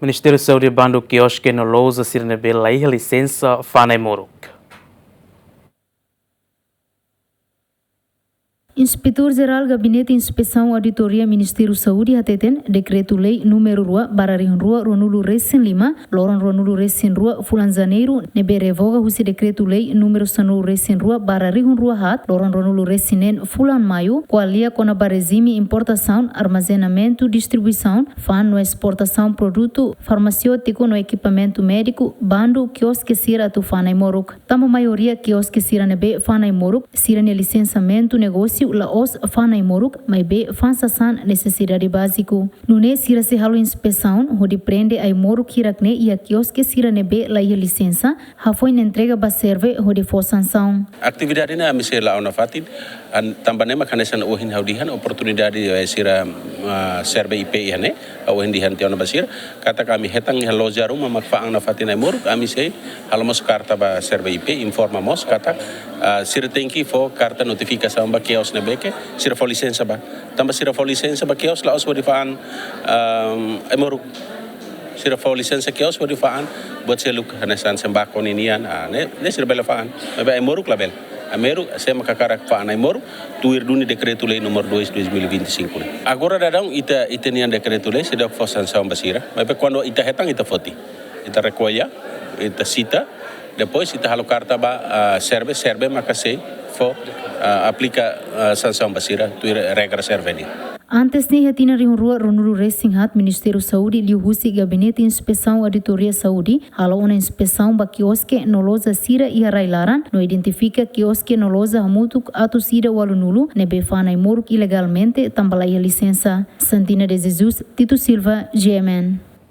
Ministeriu Saude bandu kioske no loja sira laiha lisensa fana Aimoruk. Inspetor-Geral Gabinete Inspeção Auditoria Ministeriu Saude hateten Decreto-Lei número 2/2025 loron ronulu recém rua fulan janeiro nebe revoga husi Decreto-Lei número 2/2025 hat loron ronulu recém fulan maio qualia com a regime importação, armazenamento, distribuição, fan no exportação produto farmacêutico no equipamento médico, bandu kioske sira tu fana Aimoruk. Tama maioria kioske sira nebe fana Aimoruk, sira ne licenciamento negócio laos fana Aimoruk, mas be fansasan necessidade básico. Nune sira se halo inspeção, onde prende Aimoruk hirakne e a kioske sira nebe laiha licença, foi entrega ba serve onde for sanção. Atividade na misal la ona fatin, tambane makanesan ohin haudihan oportunidade sira serve IP ihane, ohin dihan tiona basir, kata kami hetang loja rumah makfaang na fatin Aimoruk, kami sei halamos karta ba serve IP informamos kata sira thank for karta notificação ba kios na beke, sira for licença ba. Tamba sira for licença ba kios laos modifaan Aimoruk. Sira for licença kios modifaan buat seluk hanesan sembako ninian, ne sira belafaan. Ba Aimoruk label. Aimoruk saya makakarak fa Aimoruk tuir duni Decreto-Lei número 2/2025. Agora dadang ita nian Decreto-Lei sida for sanção basira. Mas quando ita hetang ita foti. Ita recolha, ita cita, depois ita halo carta ba serve makasei for aplica sanção basira tuir regra serve ni. Antes de hatina rua ronulu racing hat Ministeriu Saude liu husi Gabinete Inspeção Auditoria Saude hala una inspeção ba kioske no loja sira e railaran no identifica kioske no loja hamutuk atu sira walunulu nebe fana Aimoruk ilegalmente tambalai licença. Santina de Jesus, Tito Silva, GMN.